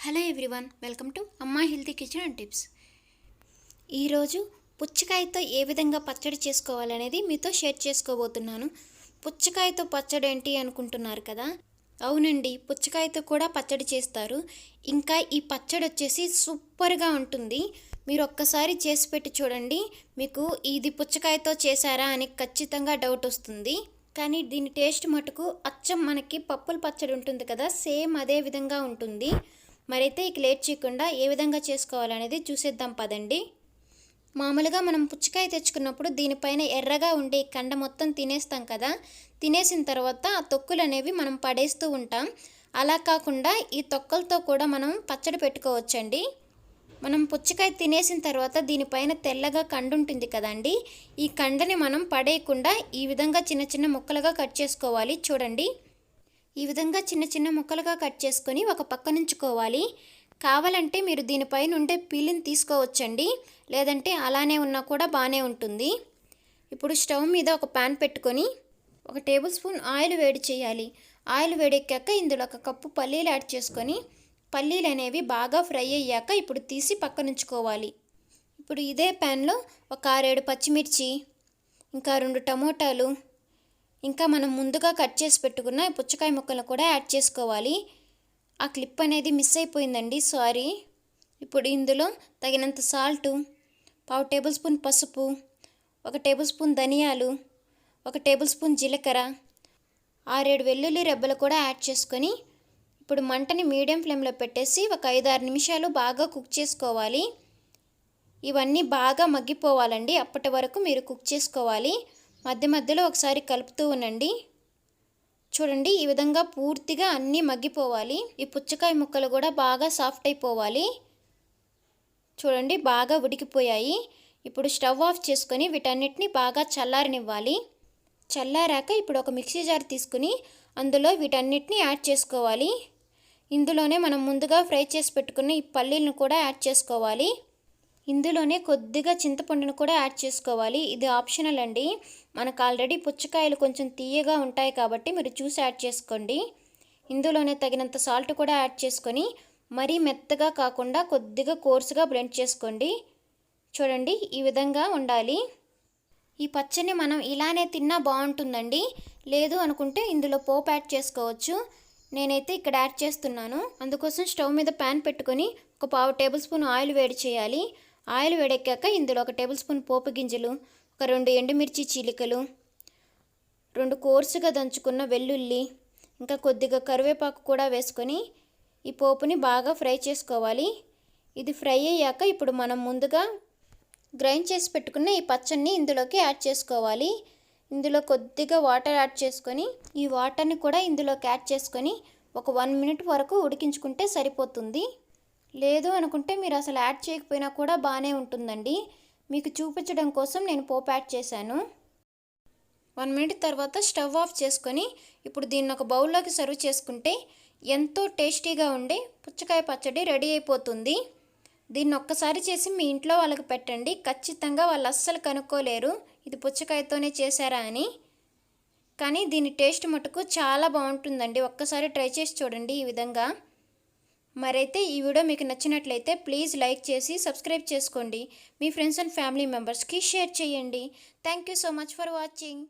Hello everyone, welcome to అమ్మా healthy kitchen and tips. ఈరోజు పుచ్చకాయతో ఏ విధంగా పచ్చడి చేసుకోవాలనేది మీతో షేర్ చేసుకోబోతున్నాను. పుచ్చకాయతో పచ్చడి ఏంటి అనుకుంటున్నారు కదా? అవునండి, పుచ్చకాయతో కూడా పచ్చడి చేస్తారు. ఇంకా ఈ పచ్చడి వచ్చేసి సూపర్గా ఉంటుంది. మీరు ఒక్కసారి చేసి పెట్టి చూడండి, మీకు ఇది పుచ్చకాయతో చేశారా అని ఖచ్చితంగా డౌట్ వస్తుంది. కానీ దీని టేస్ట్ మటుకు అచ్చం మనకి పప్పుల పచ్చడి ఉంటుంది కదా, సేమ్ అదే విధంగా ఉంటుంది. మరైతే ఇక లేట్ చేయకుండా ఏ విధంగా చేసుకోవాలనేది చూసేద్దాం పదండి. మామూలుగా మనం పుచ్చకాయ తెచ్చుకున్నప్పుడు దీనిపైన ఎర్రగా ఉండే కండ మొత్తం తినేస్తాం కదా. తినేసిన తర్వాత ఆ తొక్కులు అనేవి మనం పడేస్తూ ఉంటాం. అలా కాకుండా ఈ తొక్కలతో కూడా మనం పచ్చడి పెట్టుకోవచ్చండి. మనం పుచ్చకాయ తినేసిన తర్వాత దీనిపైన తెల్లగా కండ ఉంటుంది కదండి, ఈ కండని మనం పడేయకుండా ఈ విధంగా చిన్న చిన్న ముక్కలుగా కట్ చేసుకోవాలి. చూడండి, ఈ విధంగా చిన్న చిన్న ముక్కలుగా కట్ చేసుకొని ఒక పక్క ఉంచుకోవాలి. కావాలంటే మీరు దీనిపైన ఉండే పీలిని తీసుకోవచ్చండి, లేదంటే అలానే ఉన్నా కూడా బాగానే ఉంటుంది. ఇప్పుడు స్టవ్ మీద ఒక ప్యాన్ పెట్టుకొని 1 టేబుల్ స్పూన్ ఆయిల్ వేడి చేయాలి. ఆయిల్ వేడెక్కాక ఇందులో 1 కప్పు పల్లీలు యాడ్ చేసుకొని పల్లీలు అనేవి బాగా ఫ్రై అయ్యాక ఇప్పుడు తీసి పక్కనుంచుకోవాలి. ఇప్పుడు ఇదే ప్యాన్లో ఒక 6-7 పచ్చిమిర్చి, ఇంకా 2 టమోటాలు, ఇంకా మనం ముందుగా కట్ చేసి పెట్టుకున్న పుచ్చకాయ ముక్కలను కూడా యాడ్ చేసుకోవాలి. ఆ క్లిప్ అనేది మిస్ అయిపోయిందండి, సారీ. ఇప్పుడు ఇందులో తగినంత సాల్టు, 1/2 టేబుల్ స్పూన్ పసుపు, 1 టేబుల్ స్పూన్ ధనియాలు, 1 టేబుల్ స్పూన్ జీలకర్ర, 6-7 వెల్లుల్లి రెబ్బలు కూడా యాడ్ చేసుకొని ఇప్పుడు మంటని మీడియం ఫ్లేమ్లో పెట్టేసి ఒక 5-6 నిమిషాలు బాగా కుక్ చేసుకోవాలి. ఇవన్నీ బాగా మగ్గిపోవాలండి, అప్పటి వరకు మీరు కుక్ చేసుకోవాలి. మధ్య మధ్యలో ఒకసారి కలుపుతూ ఉండండి. చూడండి, ఈ విధంగా పూర్తిగా అన్నీ మగ్గిపోవాలి. ఈ పుచ్చకాయ ముక్కలు కూడా బాగా సాఫ్ట్ అయిపోవాలి. చూడండి, బాగా ఉడికిపోయాయి. ఇప్పుడు స్టవ్ ఆఫ్ చేసుకొని వీటన్నిటిని బాగా చల్లారనివ్వాలి. చల్లారాక ఇప్పుడు ఒక మిక్సీ జార్ తీసుకుని అందులో వీటన్నిటిని యాడ్ చేసుకోవాలి. ఇందులోనే మనం ముందుగా ఫ్రై చేసి పెట్టుకున్న ఈ పల్లీలను కూడా యాడ్ చేసుకోవాలి. ఇందులోనే కొద్దిగా చింతపండును కూడా యాడ్ చేసుకోవాలి. ఇది ఆప్షనల్ అండి, మనకు ఆల్రెడీ పుచ్చకాయలు కొంచెం తీయగా ఉంటాయి కాబట్టి మీరు చూసి యాడ్ చేసుకోండి. ఇందులోనే తగినంత సాల్ట్ కూడా యాడ్ చేసుకొని మరీ మెత్తగా కాకుండా కొద్దిగా కోర్సుగా బ్లెండ్ చేసుకోండి. చూడండి, ఈ విధంగా ఉండాలి. ఈ పచ్చడిని మనం ఇలానే తిన్నా బాగుంటుందండి, లేదు అనుకుంటే ఇందులో పోపు యాడ్ చేసుకోవచ్చు. నేనైతే ఇక్కడ యాడ్ చేస్తున్నాను. అందుకోసం స్టవ్ మీద ప్యాన్ పెట్టుకొని ఒక 1/2 టేబుల్ స్పూన్ ఆయిల్ వేడి చేయాలి. ఆయిల్ వేడెక్కాక ఇందులో 1 టేబుల్ స్పూన్ పోపు గింజలు, ఒక 2 ఎండుమిర్చి చీలికలు, 2 కోర్సుగా దంచుకున్న వెల్లుల్లి, ఇంకా కొద్దిగా కరివేపాకు కూడా వేసుకొని ఈ పోపుని బాగా ఫ్రై చేసుకోవాలి. ఇది ఫ్రై అయ్యాక ఇప్పుడు మనం ముందుగా గ్రైండ్ చేసి పెట్టుకున్న ఈ పచ్చడిని ఇందులోకి యాడ్ చేసుకోవాలి. ఇందులో కొద్దిగా వాటర్ యాడ్ చేసుకొని ఈ వాటర్ని కూడా ఇందులోకి యాడ్ చేసుకొని ఒక 1 మినిట్ వరకు ఉడికించుకుంటే సరిపోతుంది. లేదు అనుకుంటే మీరు అసలు యాడ్ చేయకపోయినా కూడా బాగానే ఉంటుందండి. మీకు చూపించడం కోసం నేను పోపు యాడ్ చేశాను. 1 మినిట్ తర్వాత స్టవ్ ఆఫ్ చేసుకొని ఇప్పుడు దీన్ని ఒక బౌల్లోకి సర్వ్ చేసుకుంటే ఎంతో టేస్టీగా ఉండే పుచ్చకాయ పచ్చడి రెడీ అయిపోతుంది. దీన్ని ఒక్కసారి చేసి మీ ఇంట్లో వాళ్ళకి పెట్టండి, ఖచ్చితంగా వాళ్ళు అస్సలు కనుక్కోలేరు ఇది పుచ్చకాయతోనే చేశారా అని. కానీ దీని టేస్ట్ మటుకు చాలా బాగుంటుందండి, ఒక్కసారి ట్రై చేసి చూడండి ఈ విధంగా. మరైతే ఈ వీడియో మీకు నచ్చినట్లయితే ప్లీజ్ లైక్ చేసి సబ్స్క్రైబ్ చేసుకోండి. మీ ఫ్రెండ్స్ అండ్ ఫ్యామిలీ మెంబర్స్కి షేర్ చేయండి. Thank you so much for watching.